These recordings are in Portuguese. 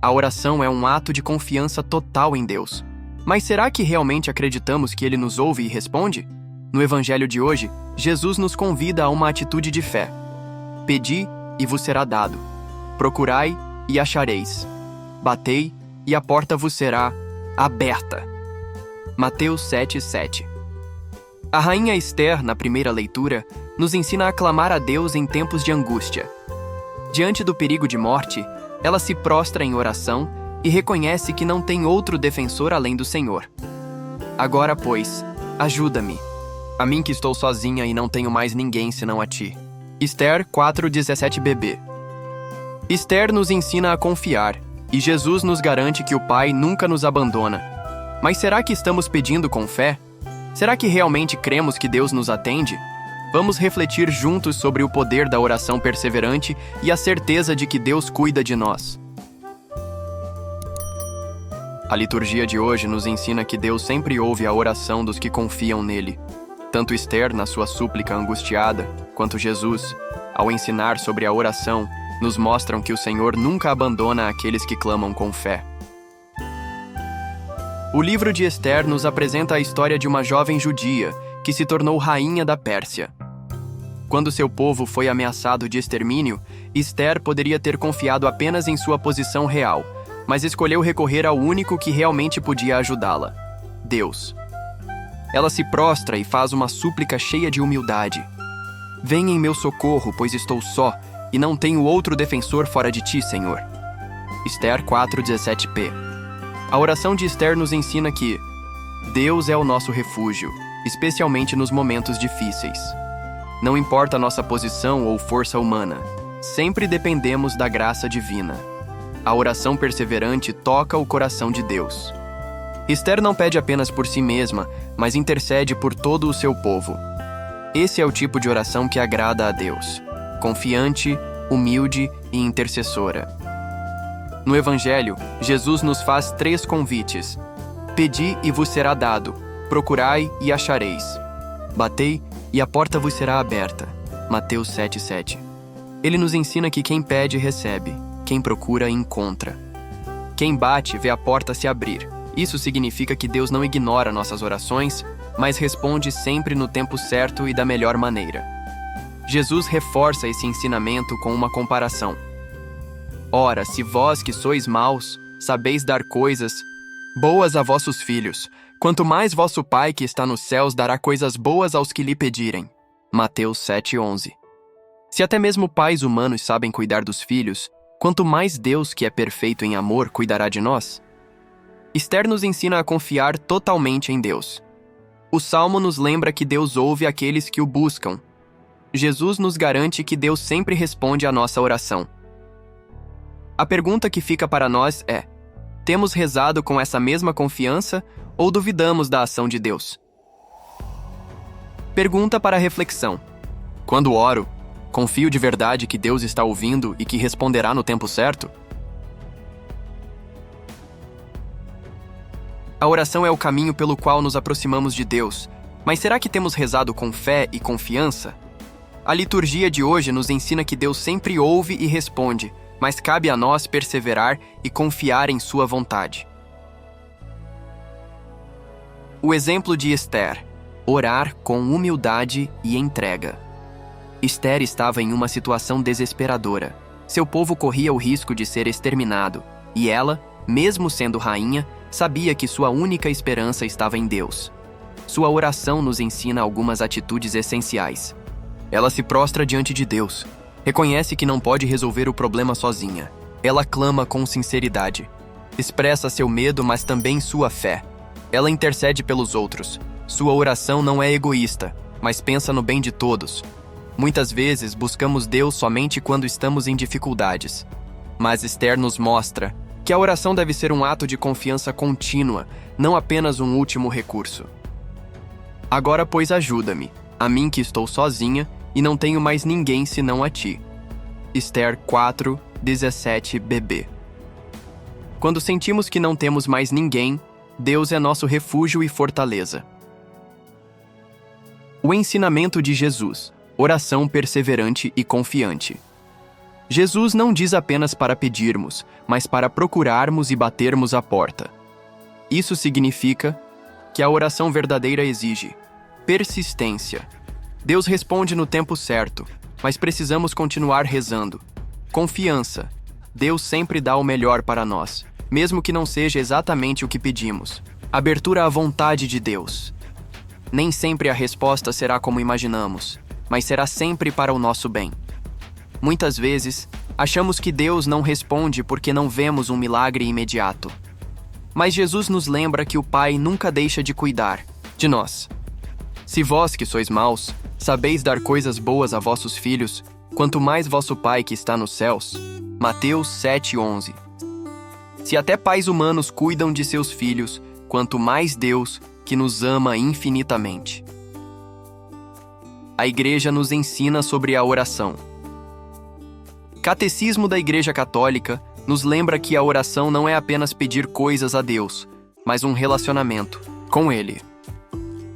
A oração é um ato de confiança total em Deus. Mas será que realmente acreditamos que Ele nos ouve e responde? No Evangelho de hoje, Jesus nos convida a uma atitude de fé. Pedi e vos será dado. Procurai e achareis. Batei e a porta vos será aberta. Mateus 7:7. A rainha Esther, na primeira leitura, nos ensina a clamar a Deus em tempos de angústia. Diante do perigo de morte, ela se prostra em oração e reconhece que não tem outro defensor além do Senhor. Agora, pois, ajuda-me, a mim que estou sozinha e não tenho mais ninguém senão a ti. Esther 4:17b. Esther nos ensina a confiar, e Jesus nos garante que o Pai nunca nos abandona. Mas será que estamos pedindo com fé? Será que realmente cremos que Deus nos atende? Vamos refletir juntos sobre o poder da oração perseverante e a certeza de que Deus cuida de nós. A liturgia de hoje nos ensina que Deus sempre ouve a oração dos que confiam nele. Tanto Esther, na sua súplica angustiada, quanto Jesus, ao ensinar sobre a oração, nos mostram que o Senhor nunca abandona aqueles que clamam com fé. O livro de Esther nos apresenta a história de uma jovem judia que se tornou rainha da Pérsia. Quando seu povo foi ameaçado de extermínio, Esther poderia ter confiado apenas em sua posição real, mas escolheu recorrer ao único que realmente podia ajudá-la: Deus. Ela se prostra e faz uma súplica cheia de humildade. Venha em meu socorro, pois estou só, e não tenho outro defensor fora de ti, Senhor. Esther 4:17p. A oração de Esther nos ensina que Deus é o nosso refúgio, especialmente nos momentos difíceis. Não importa a nossa posição ou força humana, sempre dependemos da graça divina. A oração perseverante toca o coração de Deus. Esther não pede apenas por si mesma, mas intercede por todo o seu povo. Esse é o tipo de oração que agrada a Deus: confiante, humilde e intercessora. No Evangelho, Jesus nos faz 3 convites. Pedi e vos será dado, procurai e achareis. Batei e a porta vos será aberta. Mateus 7:7. Ele nos ensina que quem pede recebe, quem procura encontra. Quem bate vê a porta se abrir. Isso significa que Deus não ignora nossas orações, mas responde sempre no tempo certo e da melhor maneira. Jesus reforça esse ensinamento com uma comparação. Ora, se vós que sois maus, sabeis dar coisas boas a vossos filhos, quanto mais vosso Pai que está nos céus dará coisas boas aos que lhe pedirem. Mateus 7:11. Se até mesmo pais humanos sabem cuidar dos filhos, quanto mais Deus, que é perfeito em amor, cuidará de nós? Esther nos ensina a confiar totalmente em Deus. O Salmo nos lembra que Deus ouve aqueles que o buscam. Jesus nos garante que Deus sempre responde à nossa oração. A pergunta que fica para nós é: temos rezado com essa mesma confiança ou duvidamos da ação de Deus? Pergunta para reflexão: quando oro, confio de verdade que Deus está ouvindo e que responderá no tempo certo? A oração é o caminho pelo qual nos aproximamos de Deus, mas será que temos rezado com fé e confiança? A liturgia de hoje nos ensina que Deus sempre ouve e responde, mas cabe a nós perseverar e confiar em sua vontade. O exemplo de Esther: orar com humildade e entrega. Esther estava em uma situação desesperadora. Seu povo corria o risco de ser exterminado, e ela, mesmo sendo rainha, sabia que sua única esperança estava em Deus. Sua oração nos ensina algumas atitudes essenciais. Ela se prostra diante de Deus. Reconhece que não pode resolver o problema sozinha. Ela clama com sinceridade. Expressa seu medo, mas também sua fé. Ela intercede pelos outros. Sua oração não é egoísta, mas pensa no bem de todos. Muitas vezes buscamos Deus somente quando estamos em dificuldades. Mas Esther nos mostra que a oração deve ser um ato de confiança contínua, não apenas um último recurso. Agora, pois, ajuda-me, a mim que estou sozinha e não tenho mais ninguém senão a ti. Esther 4:17b. Quando sentimos que não temos mais ninguém, Deus é nosso refúgio e fortaleza. O ensinamento de Jesus: oração perseverante e confiante. Jesus não diz apenas para pedirmos, mas para procurarmos e batermos a porta. Isso significa que a oração verdadeira exige persistência. Deus responde no tempo certo, mas precisamos continuar rezando. Confiança. Deus sempre dá o melhor para nós, mesmo que não seja exatamente o que pedimos. Abertura à vontade de Deus. Nem sempre a resposta será como imaginamos, mas será sempre para o nosso bem. Muitas vezes, achamos que Deus não responde porque não vemos um milagre imediato. Mas Jesus nos lembra que o Pai nunca deixa de cuidar de nós. Se vós, que sois maus, sabeis dar coisas boas a vossos filhos, quanto mais vosso Pai que está nos céus. Mateus 7:11. Se até pais humanos cuidam de seus filhos, quanto mais Deus, que nos ama infinitamente. A Igreja nos ensina sobre a oração. Catecismo da Igreja Católica nos lembra que a oração não é apenas pedir coisas a Deus, mas um relacionamento com Ele.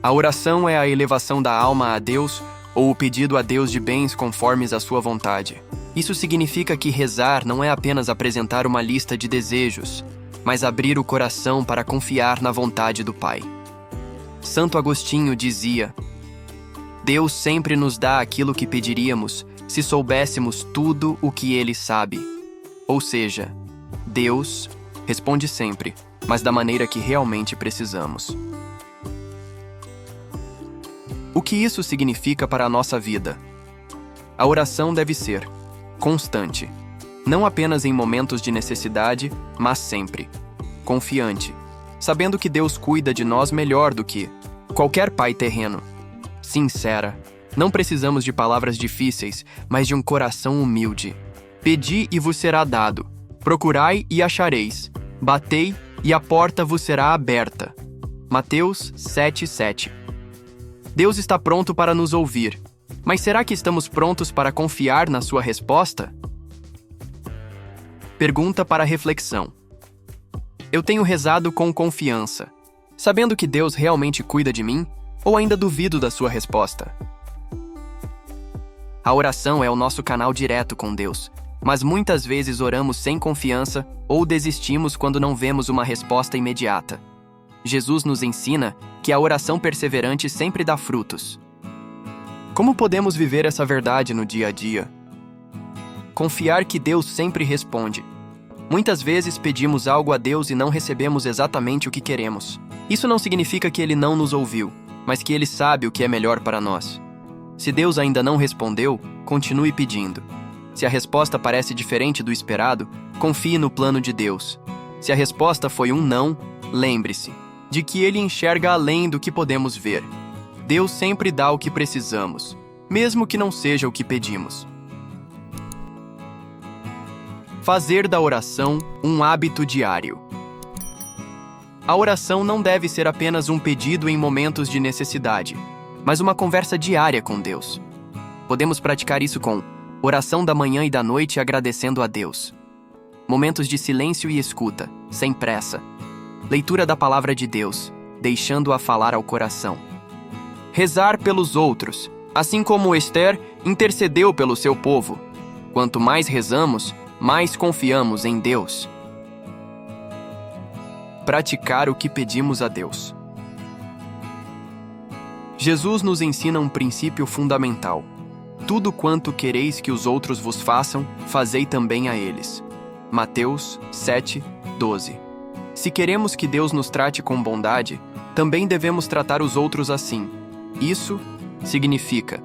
A oração é a elevação da alma a Deus ou o pedido a Deus de bens conformes à sua vontade. Isso significa que rezar não é apenas apresentar uma lista de desejos, mas abrir o coração para confiar na vontade do Pai. Santo Agostinho dizia: Deus sempre nos dá aquilo que pediríamos se soubéssemos tudo o que Ele sabe. Ou seja, Deus responde sempre, mas da maneira que realmente precisamos. O que isso significa para a nossa vida? A oração deve ser constante, não apenas em momentos de necessidade, mas sempre. Confiante, sabendo que Deus cuida de nós melhor do que qualquer pai terreno. Sincera, não precisamos de palavras difíceis, mas de um coração humilde. Pedi e vos será dado, procurai e achareis, batei e a porta vos será aberta. Mateus 7:7. Deus está pronto para nos ouvir, mas será que estamos prontos para confiar na sua resposta? Pergunta para reflexão. Eu tenho rezado com confiança, sabendo que Deus realmente cuida de mim, ou ainda duvido da sua resposta? A oração é o nosso canal direto com Deus, mas muitas vezes oramos sem confiança ou desistimos quando não vemos uma resposta imediata. Jesus nos ensina que a oração perseverante sempre dá frutos. Como podemos viver essa verdade no dia a dia? Confiar que Deus sempre responde. Muitas vezes pedimos algo a Deus e não recebemos exatamente o que queremos. Isso não significa que Ele não nos ouviu, mas que Ele sabe o que é melhor para nós. Se Deus ainda não respondeu, continue pedindo. Se a resposta parece diferente do esperado, confie no plano de Deus. Se a resposta foi um não, lembre-se de que Ele enxerga além do que podemos ver. Deus sempre dá o que precisamos, mesmo que não seja o que pedimos. Fazer da oração um hábito diário. A oração não deve ser apenas um pedido em momentos de necessidade, mas uma conversa diária com Deus. Podemos praticar isso com oração da manhã e da noite agradecendo a Deus. Momentos de silêncio e escuta, sem pressa. Leitura da palavra de Deus, deixando-a falar ao coração. Rezar pelos outros, assim como Esther intercedeu pelo seu povo. Quanto mais rezamos, mais confiamos em Deus. Praticar o que pedimos a Deus. Jesus nos ensina um princípio fundamental. Tudo quanto quereis que os outros vos façam, fazei também a eles. Mateus 7:12. Se queremos que Deus nos trate com bondade, também devemos tratar os outros assim. Isso significa: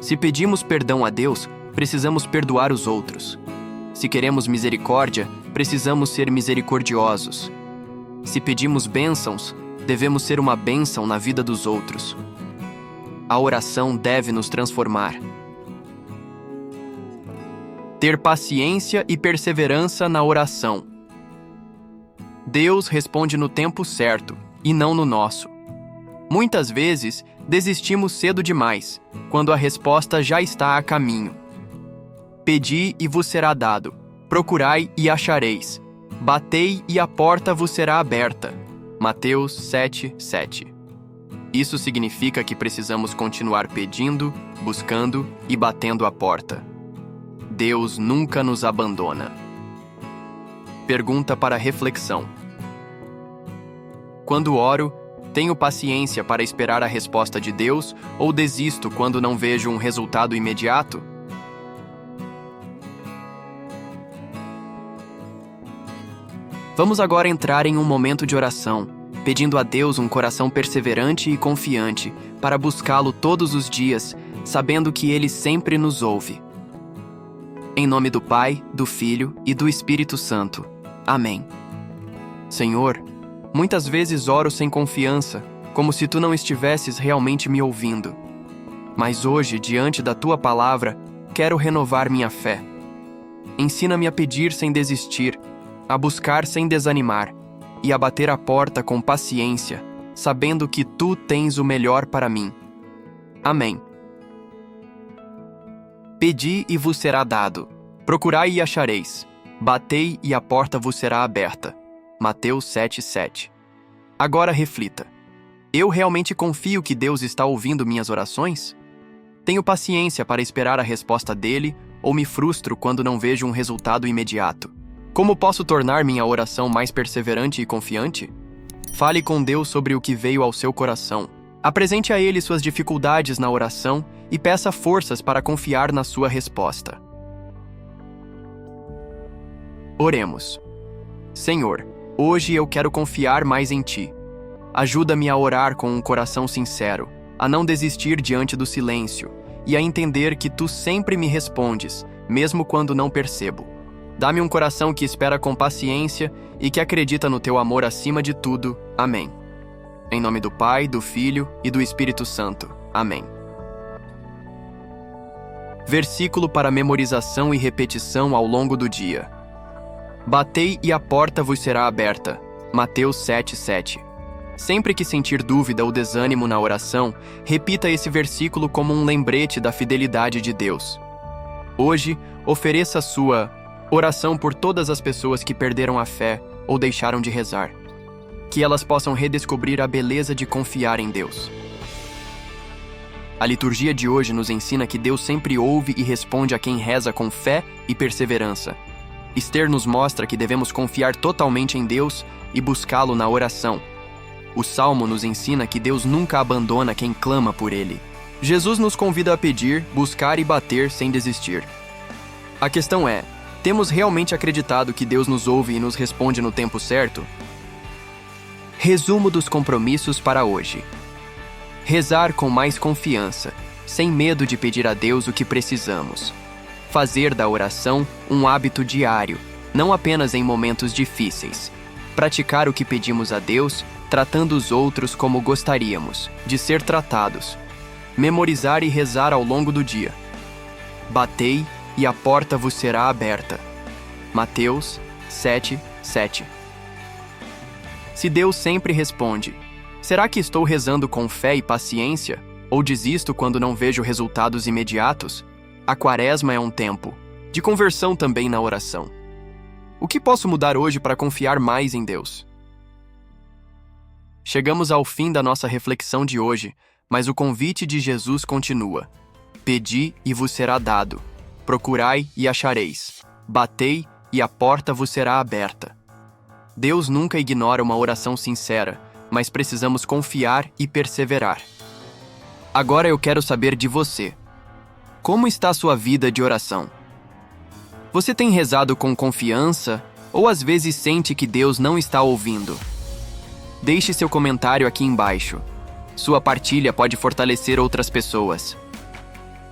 se pedimos perdão a Deus, precisamos perdoar os outros. Se queremos misericórdia, precisamos ser misericordiosos. Se pedimos bênçãos, devemos ser uma bênção na vida dos outros. A oração deve nos transformar. Ter paciência e perseverança na oração. Deus responde no tempo certo, e não no nosso. Muitas vezes, desistimos cedo demais, quando a resposta já está a caminho. Pedi e vos será dado, procurai e achareis, batei e a porta vos será aberta. Mateus 7:7. Isso significa que precisamos continuar pedindo, buscando e batendo a porta. Deus nunca nos abandona. Pergunta para reflexão. Quando oro, tenho paciência para esperar a resposta de Deus ou desisto quando não vejo um resultado imediato? Vamos agora entrar em um momento de oração, pedindo a Deus um coração perseverante e confiante para buscá-lo todos os dias, sabendo que Ele sempre nos ouve. Em nome do Pai, do Filho e do Espírito Santo. Amém. Senhor, muitas vezes oro sem confiança, como se Tu não estivesses realmente me ouvindo. Mas hoje, diante da Tua palavra, quero renovar minha fé. Ensina-me a pedir sem desistir, a buscar sem desanimar e a bater a porta com paciência, sabendo que Tu tens o melhor para mim. Amém. Pedi e vos será dado. Procurai e achareis. Batei e a porta vos será aberta. Mateus 7:7. Agora reflita. Eu realmente confio que Deus está ouvindo minhas orações? Tenho paciência para esperar a resposta dele ou me frustro quando não vejo um resultado imediato? Como posso tornar minha oração mais perseverante e confiante? Fale com Deus sobre o que veio ao seu coração. Apresente a Ele suas dificuldades na oração e peça forças para confiar na sua resposta. Oremos. Senhor, hoje eu quero confiar mais em Ti. Ajuda-me a orar com um coração sincero, a não desistir diante do silêncio e a entender que Tu sempre me respondes, mesmo quando não percebo. Dá-me um coração que espera com paciência e que acredita no Teu amor acima de tudo. Amém. Em nome do Pai, do Filho e do Espírito Santo. Amém. Versículo para memorização e repetição ao longo do dia. Batei e a porta vos será aberta. Mateus 7:7. Sempre que sentir dúvida ou desânimo na oração, repita esse versículo como um lembrete da fidelidade de Deus. Hoje, ofereça sua oração por todas as pessoas que perderam a fé ou deixaram de rezar. Que elas possam redescobrir a beleza de confiar em Deus. A liturgia de hoje nos ensina que Deus sempre ouve e responde a quem reza com fé e perseverança. Esther nos mostra que devemos confiar totalmente em Deus e buscá-lo na oração. O Salmo nos ensina que Deus nunca abandona quem clama por Ele. Jesus nos convida a pedir, buscar e bater sem desistir. A questão é, temos realmente acreditado que Deus nos ouve e nos responde no tempo certo? Resumo dos compromissos para hoje. Rezar com mais confiança, sem medo de pedir a Deus o que precisamos. Fazer da oração um hábito diário, não apenas em momentos difíceis. Praticar o que pedimos a Deus, tratando os outros como gostaríamos de ser tratados. Memorizar e rezar ao longo do dia. Batei e a porta vos será aberta. Mateus 7:7. Se Deus sempre responde, será que estou rezando com fé e paciência? Ou desisto quando não vejo resultados imediatos? A Quaresma é um tempo de conversão também na oração. O que posso mudar hoje para confiar mais em Deus? Chegamos ao fim da nossa reflexão de hoje, mas o convite de Jesus continua. Pedi e vos será dado. Procurai e achareis. Batei e a porta vos será aberta. Deus nunca ignora uma oração sincera, mas precisamos confiar e perseverar. Agora eu quero saber de você. Como está a sua vida de oração? Você tem rezado com confiança ou às vezes sente que Deus não está ouvindo? Deixe seu comentário aqui embaixo. Sua partilha pode fortalecer outras pessoas.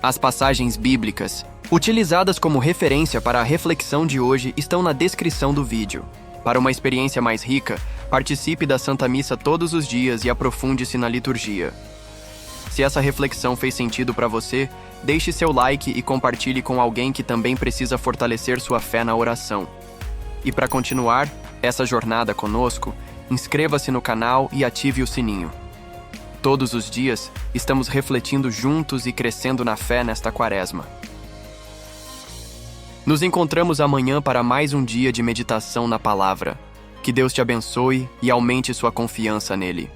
As passagens bíblicas, utilizadas como referência para a reflexão de hoje, estão na descrição do vídeo. Para uma experiência mais rica, participe da Santa Missa todos os dias e aprofunde-se na liturgia. Se essa reflexão fez sentido para você, deixe seu like e compartilhe com alguém que também precisa fortalecer sua fé na oração. E para continuar essa jornada conosco, inscreva-se no canal e ative o sininho. Todos os dias, estamos refletindo juntos e crescendo na fé nesta Quaresma. Nos encontramos amanhã para mais um dia de meditação na Palavra. Que Deus te abençoe e aumente sua confiança nele.